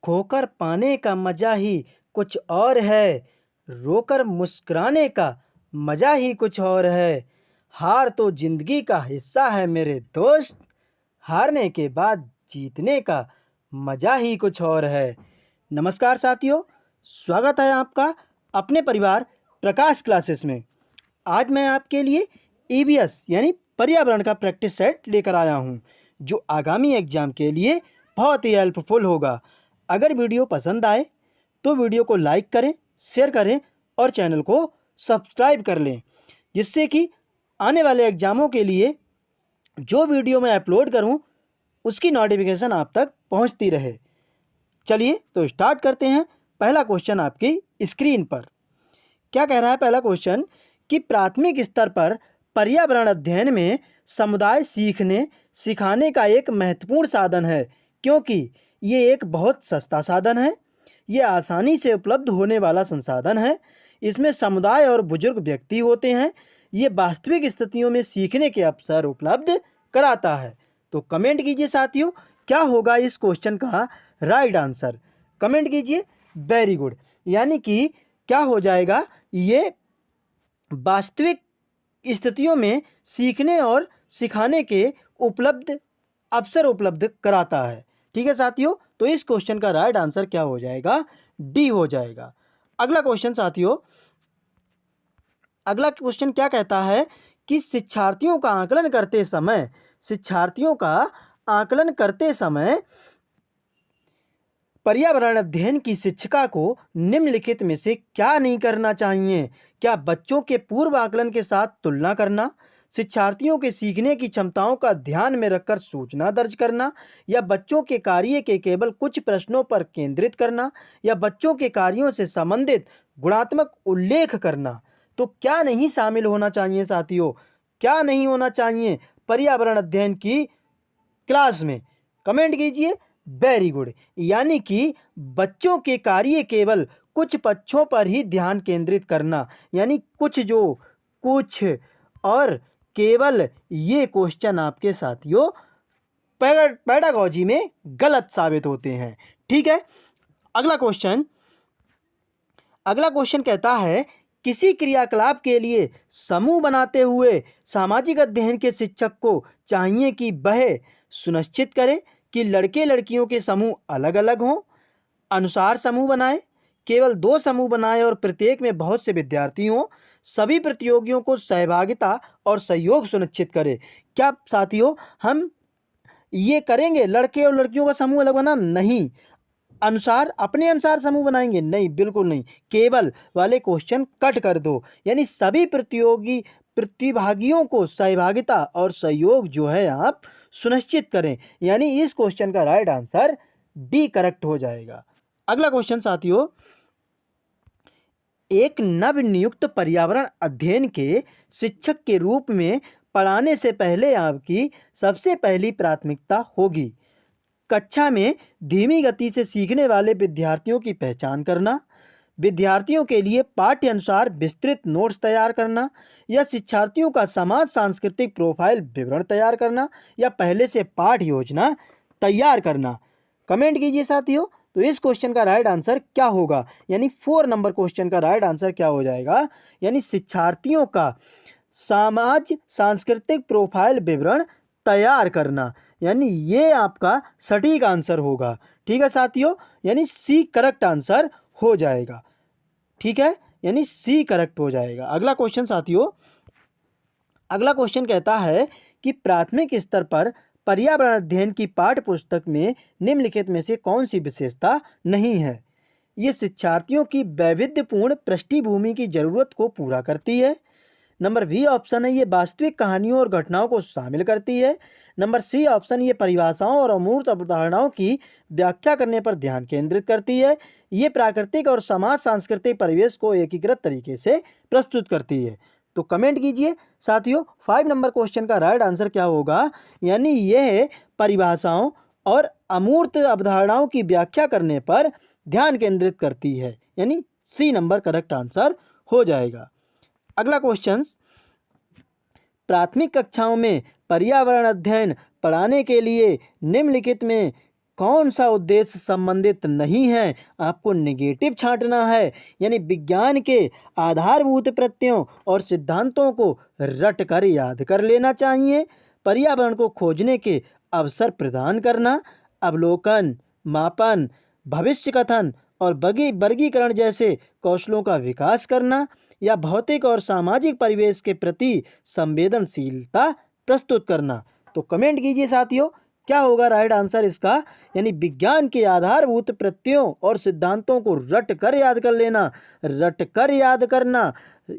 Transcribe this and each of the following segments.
खोकर पाने का मजा ही कुछ और है, रोकर मुस्कुराने का मजा ही कुछ और है। हार तो जिंदगी का हिस्सा है मेरे दोस्त, हारने के बाद जीतने का मजा ही कुछ और है। नमस्कार साथियों, स्वागत है आपका अपने परिवार प्रकाश क्लासेस में। आज मैं आपके लिए ईवीएस यानी पर्यावरण का प्रैक्टिस सेट लेकर आया हूं, जो आगामी एग्जाम के लिए बहुत ही हेल्पफुल होगा। अगर वीडियो पसंद आए तो वीडियो को लाइक करें, शेयर करें और चैनल को सब्सक्राइब कर लें, जिससे कि आने वाले एग्जामों के लिए जो वीडियो मैं अपलोड करूं उसकी नोटिफिकेशन आप तक पहुंचती रहे। चलिए तो स्टार्ट करते हैं। पहला क्वेश्चन आपकी स्क्रीन पर क्या कह रहा है? पहला क्वेश्चन कि प्राथमिक स्तर पर पर्यावरण अध्ययन में समुदाय सीखने सिखाने का एक महत्वपूर्ण साधन है, क्योंकि ये एक बहुत सस्ता साधन है। ये आसानी से उपलब्ध होने वाला संसाधन है। इसमें समुदाय और बुजुर्ग व्यक्ति होते हैं। ये वास्तविक स्थितियों में सीखने के अवसर उपलब्ध कराता है। तो कमेंट कीजिए साथियों, क्या होगा इस क्वेश्चन का राइट आंसर? कमेंट कीजिए। वेरी गुड, यानी कि क्या हो जाएगा? ये वास्तविक स्थितियों में सीखने और सिखाने के अवसर उपलब्ध कराता है। ठीक है साथियों, तो इस क्वेश्चन का राइट आंसर क्या हो जाएगा? डी हो जाएगा। अगला क्वेश्चन साथियों, अगला क्वेश्चन क्या कहता है कि शिक्षार्थियों का आकलन करते समय पर्यावरण अध्ययन की शिक्षिका को निम्नलिखित में से क्या नहीं करना चाहिए? क्या बच्चों के पूर्व आकलन के साथ तुलना करना, शिक्षार्थियों के सीखने की क्षमताओं का ध्यान में रखकर सूचना दर्ज करना, या बच्चों के कार्य के केवल कुछ प्रश्नों पर केंद्रित करना, या बच्चों के कार्यों से संबंधित गुणात्मक उल्लेख करना? तो क्या नहीं शामिल होना चाहिए साथियों? क्या नहीं होना चाहिए पर्यावरण अध्ययन की क्लास में? कमेंट कीजिए। वेरी गुड, यानी कि बच्चों के कार्य केवल कुछ पक्षों पर ही ध्यान केंद्रित करना, यानी कुछ और केवल, ये क्वेश्चन आपके साथियों पेडागोजी में गलत साबित होते हैं। ठीक है, अगला क्वेश्चन कहता है किसी क्रियाकलाप के लिए समूह बनाते हुए सामाजिक अध्ययन के शिक्षक को चाहिए कि वह सुनिश्चित करे कि लड़के लड़कियों के समूह अलग अलग हों, अनुसार समूह बनाए, केवल 2 समूह बनाए और प्रत्येक में बहुत से विद्यार्थी हों, सभी प्रतियोगियों को सहभागिता और सहयोग सुनिश्चित करे। क्या साथियों हम ये करेंगे? लड़के और लड़कियों का समूह अलग बना नहीं, अपने अनुसार समूह बनाएंगे? नहीं, बिल्कुल नहीं। केवल वाले क्वेश्चन कट कर दो, यानी सभी प्रतिभागियों को सहभागिता और सहयोग जो है आप सुनिश्चित करें, यानी इस क्वेश्चन का राइट आंसर डी करेक्ट हो जाएगा। अगला क्वेश्चन साथियों, एक नवनियुक्त पर्यावरण अध्ययन के शिक्षक के रूप में पढ़ाने से पहले आपकी सबसे पहली प्राथमिकता होगी कक्षा में धीमी गति से सीखने वाले विद्यार्थियों की पहचान करना, विद्यार्थियों के लिए पाठ्य अनुसार विस्तृत नोट्स तैयार करना, या शिक्षार्थियों का समाज सांस्कृतिक प्रोफाइल विवरण तैयार करना, या पहले से पाठ योजना तैयार करना? कमेंट कीजिए साथियों। तो इस क्वेश्चन का राइट आंसर क्या होगा? यानी 4 नंबर क्वेश्चन का राइट आंसर क्या हो जाएगा? यानी शिक्षार्थियों का समाज सांस्कृतिक प्रोफाइल विवरण तैयार करना, यानी ये आपका सटीक आंसर होगा। ठीक है साथियों, यानी सी करेक्ट आंसर हो जाएगा। ठीक है, यानी सी करेक्ट हो जाएगा। अगला क्वेश्चन साथियों, अगला क्वेश्चन कहता है कि प्राथमिक स्तर पर पर्यावरण अध्ययन की पाठ्य पुस्तक में निम्नलिखित में से कौन सी विशेषता नहीं है? ये शिक्षार्थियों की वैविध्यपूर्ण पृष्ठभूमि की जरूरत को पूरा करती है। नंबर बी ऑप्शन है ये वास्तविक कहानियों और घटनाओं को शामिल करती है। नंबर सी ऑप्शन ये परिभाषाओं और अमूर्त अवधारणाओं की व्याख्या करने पर ध्यान केंद्रित करती है। ये प्राकृतिक और समाज सांस्कृतिक परिवेश को एकीकृत तरीके से प्रस्तुत करती है। तो कमेंट कीजिए साथियों, 5 नंबर क्वेश्चन का राइट आंसर क्या होगा? यानी यह परिभाषाओं और अमूर्त अवधारणाओं की व्याख्या करने पर ध्यान केंद्रित करती है, यानी सी नंबर करेक्ट आंसर हो जाएगा। अगला क्वेश्चन, प्राथमिक कक्षाओं में पर्यावरण अध्ययन पढ़ाने के लिए निम्नलिखित में कौन सा उद्देश्य संबंधित नहीं है, आपको नेगेटिव छांटना है। यानी विज्ञान के आधारभूत प्रत्ययों और सिद्धांतों को रट कर याद कर लेना चाहिए। पर्यावरण को खोजने के अवसर प्रदान करना, अवलोकन, मापन, भविष्य कथन और वर्गीकरण जैसे कौशलों का विकास करना, या भौतिक और सामाजिक परिवेश के प्रति संवेदनशीलता प्रस्तुत करना। तो कमेंट कीजिए साथियों, क्या होगा राइट आंसर इसका। यानी विज्ञान के आधारभूत प्रत्ययों और सिद्धांतों को रट कर याद कर लेना। रट कर याद करना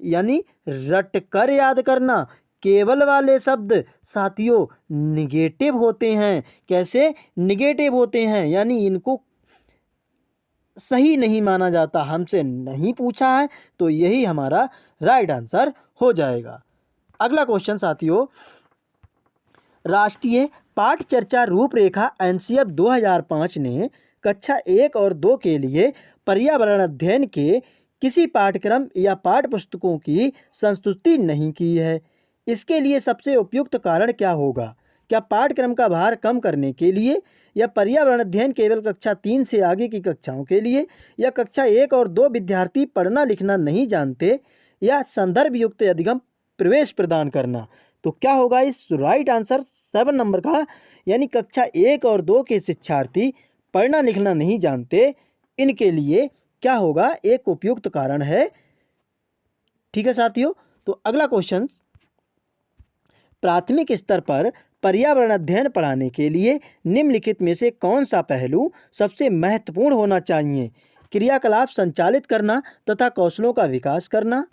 यानी रट कर याद करना। केवल वाले शब्द साथियों निगेटिव होते हैं। कैसे निगेटिव होते हैं? यानी इनको सही नहीं माना जाता, हमसे नहीं पूछा है, तो यही हमारा राइट आंसर हो जाएगा। अगला क्वेश्चन साथियों, राष्ट्रीय पाठ चर्चा रूपरेखा एनसीएफ 2005 ने कक्षा 1 और 2 के लिए पर्यावरण अध्ययन के किसी पाठ्यक्रम या पाठ्य पुस्तकों की संस्तुति नहीं की है। इसके लिए सबसे उपयुक्त कारण क्या होगा? क्या पाठ्यक्रम का भार कम करने के लिए, या पर्यावरण अध्ययन केवल कक्षा 3 से आगे की कक्षाओं के लिए, या कक्षा 1 और 2 विद्यार्थी पढ़ना लिखना नहीं जानते, या संदर्भ युक्त अधिगम प्रवेश प्रदान करना? तो क्या होगा इस राइट आंसर 7 नंबर का। यानी कक्षा 1 और 2 के शिक्षार्थी पढ़ना लिखना नहीं जानते, इनके लिए क्या होगा एक उपयुक्त कारण है। ठीक है साथियों। तो अगला क्वेश्चन, प्राथमिक स्तर पर पर्यावरण अध्ययन पढ़ाने के लिए निम्नलिखित में से कौन सा पहलू सबसे महत्वपूर्ण होना चाहिए? क्रियाकलाप संचालित करना तथा कौशलों का विकास करना,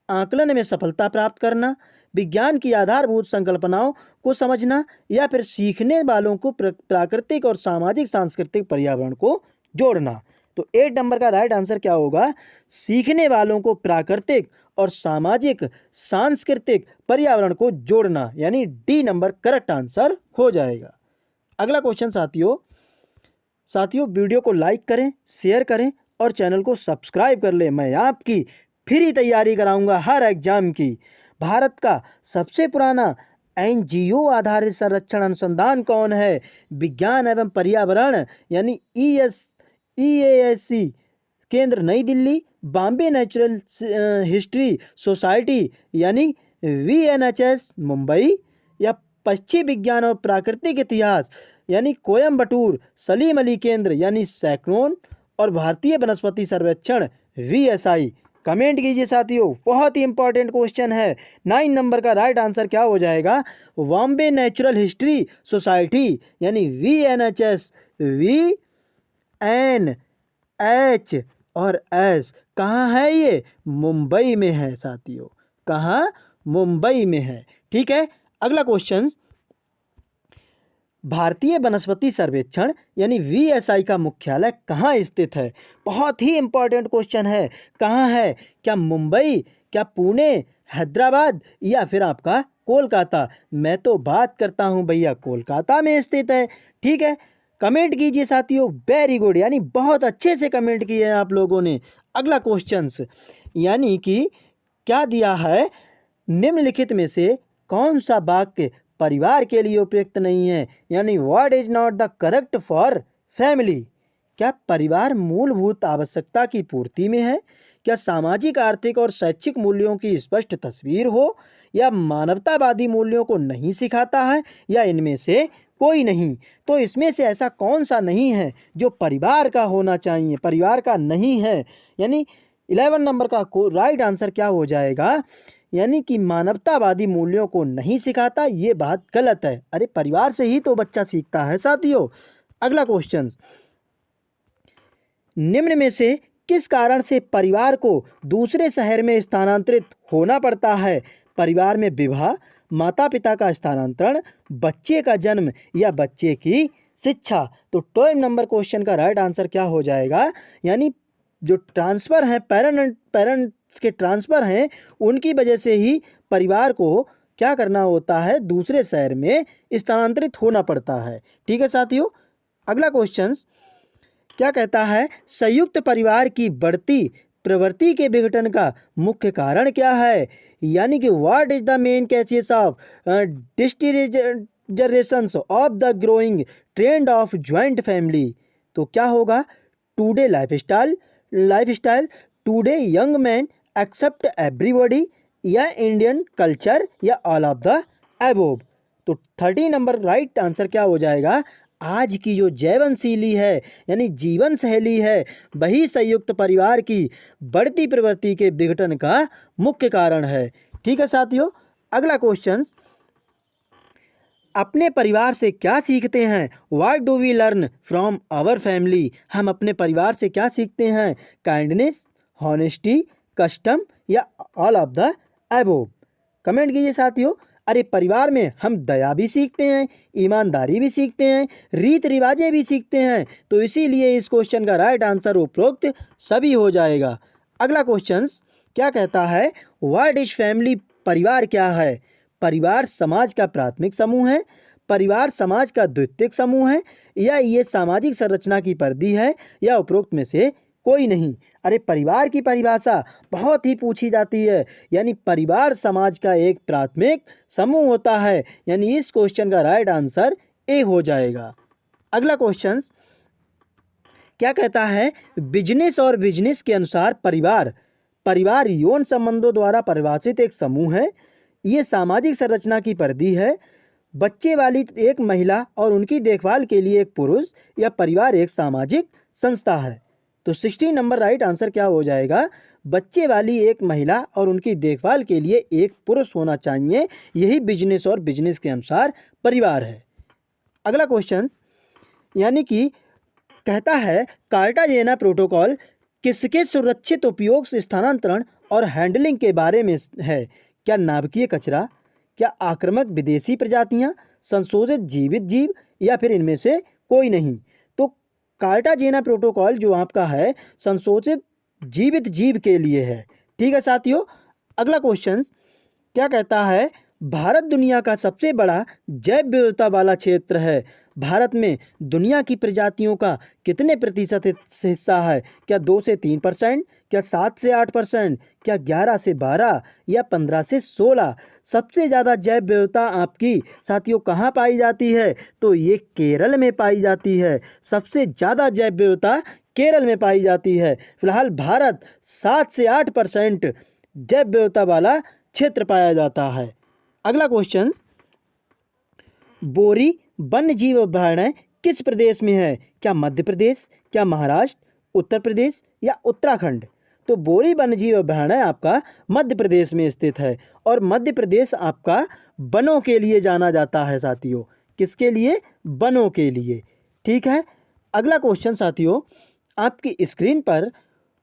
आकलन में सफलता प्राप्त करना, विज्ञान की आधारभूत संकल्पनाओं को समझना, या फिर सीखने वालों को प्राकृतिक और सामाजिक सांस्कृतिक पर्यावरण को जोड़ना? तो 8 नंबर का राइट आंसर क्या होगा? सीखने वालों को प्राकृतिक और सामाजिक सांस्कृतिक पर्यावरण को जोड़ना, यानी डी नंबर करेक्ट आंसर हो जाएगा। अगला क्वेश्चन साथियों वीडियो को लाइक करें, शेयर करें और चैनल को सब्सक्राइब कर लें। मैं आपकी फ्री तैयारी कराऊंगा हर एग्जाम की। भारत का सबसे पुराना एनजीओ आधारित संरक्षण अनुसंधान कौन है? विज्ञान एवं पर्यावरण यानी EASC केंद्र नई Delhi, Bombay natural history society यानी VNHS मुंबई, या पश्चिमी विज्ञान और प्राकृतिक इतिहास यानी कोयम्बटूर सलीम अली केंद्र यानी सैक्रोन, और भारतीय वनस्पति सर्वेक्षण VSI? कमेंट कीजिए साथियों, बहुत ही इंपॉर्टेंट क्वेश्चन है। 9 नंबर का राइट आंसर क्या हो जाएगा? बॉम्बे नेचुरल हिस्ट्री सोसाइटी यानी VNHS। VNH और S कहाँ है? ये मुंबई में है साथियों। कहाँ? मुंबई में है। ठीक है। अगला क्वेश्चन, भारतीय वनस्पति सर्वेक्षण यानी VSI का मुख्यालय कहाँ स्थित है? बहुत ही इंपॉर्टेंट क्वेश्चन है। कहाँ है? क्या मुंबई, क्या पुणे, हैदराबाद, या फिर आपका कोलकाता? मैं तो बात करता हूँ भैया कोलकाता में स्थित है। ठीक है। कमेंट कीजिए साथियों, वेरी गुड, यानी बहुत अच्छे से कमेंट किए हैं आप लोगों ने। अगला क्वेश्चन, यानी कि क्या दिया है? निम्नलिखित में से कौन सा वाक्य परिवार के लिए उपयुक्त नहीं है? यानी what is not the correct for family? क्या परिवार मूलभूत आवश्यकता की पूर्ति में है? क्या सामाजिक, आर्थिक और शैक्षिक मूल्यों की स्पष्ट तस्वीर हो? या मानवतावादी मूल्यों को नहीं सिखाता है? या इनमें से कोई नहीं? तो इसमें से ऐसा कौन सा नहीं है जो परिवार का होना चाहिए, परिवार का नहीं है? यानी 11 नंबर का राइट आंसर क्या हो जाएगा? यानी कि मानवतावादी मूल्यों को नहीं सिखाता, ये बात गलत है। अरे परिवार से ही तो बच्चा सीखता है साथियों। अगला क्वेश्चन, निम्न में से किस कारण से परिवार को दूसरे शहर में स्थानांतरित होना पड़ता है? परिवार में विवाह, माता पिता का स्थानांतरण, बच्चे का जन्म, या बच्चे की शिक्षा? तो 12 नंबर क्वेश्चन का राइट आंसर क्या हो जाएगा? यानी जो ट्रांसफ़र है, पेरेंट्स के ट्रांसफ़र हैं, उनकी वजह से ही परिवार को क्या करना होता है? दूसरे शहर में स्थानांतरित होना पड़ता है। ठीक है साथियों। अगला क्वेश्चन क्या कहता है? संयुक्त परिवार की बढ़ती प्रवृत्ति के विघटन का मुख्य कारण क्या है? यानी कि what is the main catches of deteriorations of the growing trend of joint family, तो क्या होगा? Today lifestyle, today young man except everybody, या इंडियन कल्चर, या ऑल ऑफ द अबोव। तो 30 नंबर राइट आंसर क्या हो जाएगा? आज की जो जीवन शैली है यानी जीवन शैली है वही संयुक्त परिवार की बढ़ती प्रवृत्ति के विघटन का मुख्य कारण है। ठीक है साथियों, अगला क्वेश्चन, अपने परिवार से क्या सीखते हैं? What do we learn from our family? हम अपने परिवार से क्या सीखते हैं? काइंडनेस, हॉनेस्टी, कस्टम, या all of the above? Comment कीजिए साथियों। अरे परिवार में हम दया भी सीखते हैं, ईमानदारी भी सीखते हैं, रीत रिवाजें भी सीखते हैं, तो इसीलिए इस क्वेश्चन का राइट आंसर उपरोक्त सभी हो जाएगा। अगला क्वेश्चन क्या कहता है? What is family? परिवार क्या है? परिवार समाज का प्राथमिक समूह है, परिवार समाज का द्वितीयक समूह है, या ये सामाजिक संरचना की परिधि है, या उपरोक्त में से कोई नहीं। अरे परिवार की परिभाषा बहुत ही पूछी जाती है, यानी परिवार समाज का एक प्राथमिक समूह होता है, यानी इस क्वेश्चन का राइट आंसर ए हो जाएगा। अगला क्वेश्चन क्या कहता है? बिजनेस और बिजनेस के अनुसार परिवार यौन संबंधों द्वारा परिभाषित एक समूह है, ये सामाजिक संरचना की परिधि है, बच्चे वाली एक महिला और उनकी देखभाल के लिए एक पुरुष, या परिवार एक सामाजिक संस्था है। तो 60 नंबर राइट आंसर क्या हो जाएगा? बच्चे वाली एक महिला और उनकी देखभाल के लिए एक पुरुष होना चाहिए, यही बिजनेस और बिजनेस के अनुसार परिवार है। अगला क्वेश्चन यानी कि कहता है कार्टाजेना प्रोटोकॉल किसके सुरक्षित उपयोग, स्थानांतरण और हैंडलिंग के बारे में है? क्या नाभिकीय कचरा, क्या आक्रामक विदेशी प्रजातियां, संशोधित जीवित जीव, या फिर इनमें से कोई नहीं? तो कार्टाजेना प्रोटोकॉल जो आपका है संशोधित जीवित जीव के लिए है। ठीक है साथियों, अगला क्वेश्चन क्या कहता है? भारत दुनिया का सबसे बड़ा जैव विविधता वाला क्षेत्र है, भारत में दुनिया की प्रजातियों का कितने प्रतिशत हिस्सा है? क्या 2 से 3%, क्या 7 से 8%, क्या 11 से 12, या 15 से 16? सबसे ज़्यादा जैव विविधता आपकी साथियों कहाँ पाई जाती है? तो ये केरल में पाई जाती है, सबसे ज़्यादा जैव विविधता केरल में पाई जाती है। फिलहाल भारत 7 से 8% जैव विविधता वाला क्षेत्र पाया जाता है। अगला क्वेश्चन, बोरी वन्य जीव अभयारण्य किस प्रदेश में है? क्या मध्य प्रदेश, क्या महाराष्ट्र, उत्तर प्रदेश, या उत्तराखंड? तो बोरी वन्य जीव अभयारण्य आपका मध्य प्रदेश में स्थित है, और मध्य प्रदेश आपका वनों के लिए जाना जाता है साथियों। किसके लिए? वनों के लिए। ठीक है, अगला क्वेश्चन साथियों, आपकी स्क्रीन पर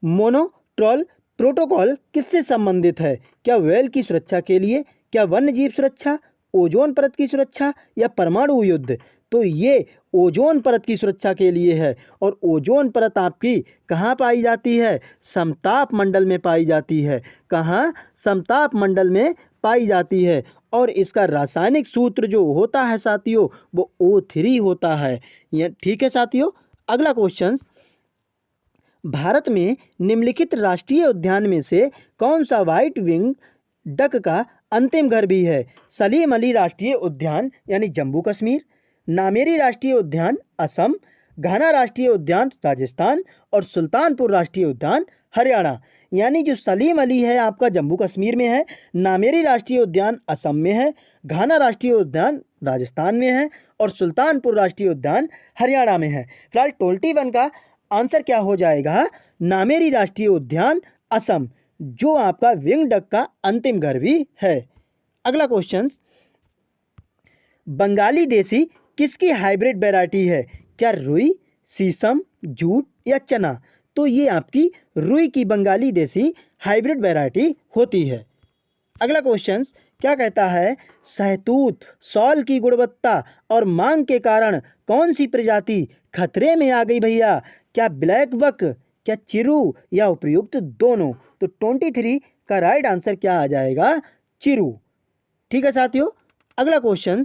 मोनोट्रॉल प्रोटोकॉल किससे संबंधित है? क्या व्हेल की सुरक्षा के लिए, क्या वन्य जीव सुरक्षा, ओजोन परत की सुरक्षा, या परमाणु युद्ध? तो ये ओजोन परत की सुरक्षा के लिए है, और ओजोन परत आपकी कहाँ पाई जाती है? समताप मंडल में पाई जाती है। कहाँ? समताप मंडल में पाई जाती है, और इसका रासायनिक सूत्र जो होता है साथियों वो O3 होता है। ये ठीक है साथियों, अगला क्वेश्चन, भारत में निम्नलिखित राष्ट्रीय उद्यान में से कौन सा व्हाइट विंग डक का अंतिम घर भी है? सलीम अली राष्ट्रीय उद्यान यानी जम्मू कश्मीर, नामेरी राष्ट्रीय उद्यान असम, घाना राष्ट्रीय उद्यान राजस्थान, और सुल्तानपुर राष्ट्रीय उद्यान हरियाणा। यानी जो सलीम अली है आपका जम्मू कश्मीर में है, नामेरी राष्ट्रीय उद्यान असम में है, घाना राष्ट्रीय उद्यान राजस्थान में है, और सुल्तानपुर राष्ट्रीय उद्यान हरियाणा में है। फिलहाल 21 का आंसर क्या हो जाएगा? नामेरी राष्ट्रीय उद्यान असम, जो आपका विंग डक का अंतिम घर भी है। अगला क्वेश्चन, बंगाली देसी किसकी हाइब्रिड वैरायटी है? क्या रुई, शीशम, जूट, या चना? तो ये आपकी रुई की बंगाली देसी हाइब्रिड वैरायटी होती है। अगला क्वेश्चन क्या कहता है? शहतूत शॉल की गुणवत्ता और मांग के कारण कौन सी प्रजाति खतरे में आ गई भैया? क्या ब्लैक बक, क्या चिरू, या उपयुक्त दोनों? तो 23 का राइट आंसर क्या आ जाएगा? चिरू। ठीक है साथियों, अगला क्वेश्चन,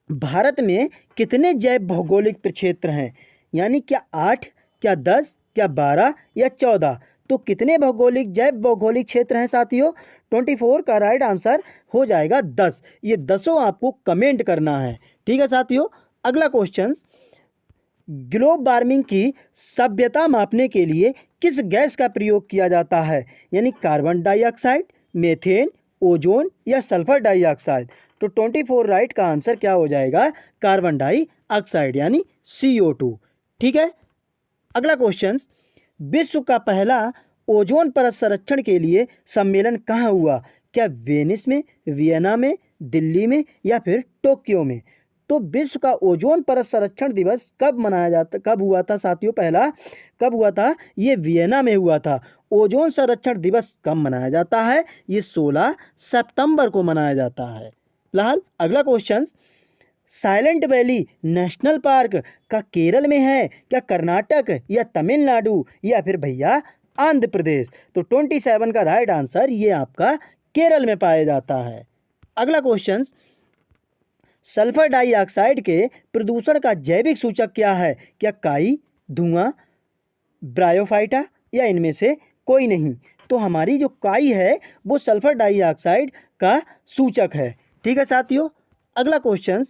भारत में कितने जैव भौगोलिक प्रक्षेत्र हैं? यानी क्या 8, क्या 10, क्या 12, या 14? तो कितने जैव भौगोलिक क्षेत्र हैं साथियों? 24 का राइट आंसर हो जाएगा 10। ये 10 आपको कमेंट करना है। ठीक है साथियों, अगला क्वेश्चन, ग्लोब वार्मिंग की सभ्यता मापने के लिए किस गैस का प्रयोग किया जाता है, यानी कार्बन डाइऑक्साइड, मीथेन, ओजोन या सल्फर डाइऑक्साइड। तो 24 राइट का आंसर क्या हो जाएगा, कार्बन डाइऑक्साइड यानी CO2। ठीक है। अगला क्वेश्चन, विश्व का पहला ओजोन परत संरक्षण के लिए सम्मेलन कहाँ हुआ, क्या वेनिस में, वियना में, दिल्ली में या फिर टोक्यो में। तो विश्व का ओजोन परत संरक्षण दिवस कब हुआ था साथियों, पहला कब हुआ था, ये वियना में हुआ था। ओजोन संरक्षण दिवस कब मनाया जाता है, ये 16 सितंबर को मनाया जाता है। फिलहाल अगला question, silent valley national park का केरल में है, क्या कर्नाटक या तमिलनाडु या फिर भैया आंध्र प्रदेश। तो 27 का राइट आंसर ये आपका केरल में पाया जाता है। अगला क्वेश्चन, सल्फर डाइऑक्साइड के प्रदूषण का जैविक सूचक क्या है, क्या काई, धुआं, ब्रायोफाइटा या इनमें से कोई नहीं। तो हमारी जो काई है वो सल्फर डाइऑक्साइड का सूचक है। ठीक है साथियों। अगला क्वेश्चन,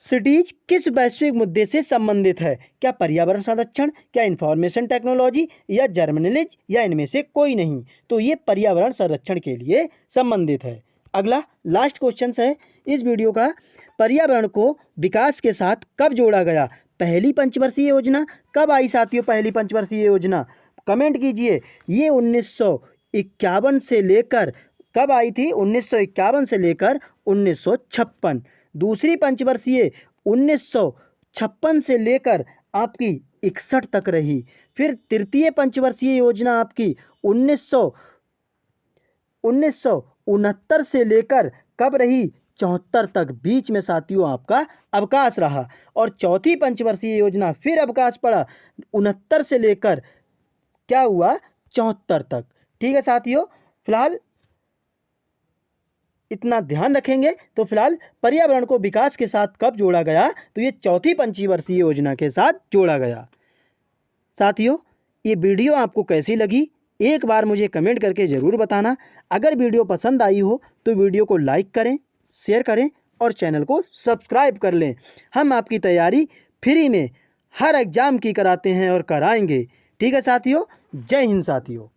सिटीज किस वैश्विक मुद्दे से संबंधित है, क्या पर्यावरण संरक्षण, क्या इंफॉर्मेशन टेक्नोलॉजी या जर्नलिज्म या इनमें से कोई नहीं। तो ये पर्यावरण संरक्षण के लिए संबंधित है। अगला लास्ट क्वेश्चन है इस वीडियो का, पर्यावरण को विकास के साथ कब जोड़ा गया, पहली पंचवर्षीय योजना कब आई साथियों, पहली पंचवर्षीय योजना कमेंट कीजिए। ये 1951 से लेकर कब आई थी, 1951 से लेकर 1956। दूसरी पंचवर्षीय 1956 से लेकर आपकी 61 तक रही। फिर तृतीय पंचवर्षीय योजना आपकी 1969 से लेकर कब रही, 74 तक। बीच में साथियों आपका अवकाश रहा। और चौथी पंचवर्षीय योजना फिर अवकाश पड़ा 69 से लेकर क्या हुआ, 74 तक। ठीक है साथियों। फिलहाल इतना ध्यान रखेंगे। तो फिलहाल पर्यावरण को विकास के साथ कब जोड़ा गया, तो ये चौथी पंचवर्षीय योजना के साथ जोड़ा गया। साथियों ये वीडियो आपको कैसी लगी एक बार मुझे कमेंट करके ज़रूर बताना। अगर वीडियो पसंद आई हो तो वीडियो को लाइक करें, शेयर करें और चैनल को सब्सक्राइब कर लें। हम आपकी तैयारी फ्री में हर एग्ज़ाम की कराते हैं और कराएंगे। ठीक है साथियों। जय हिंद साथियों।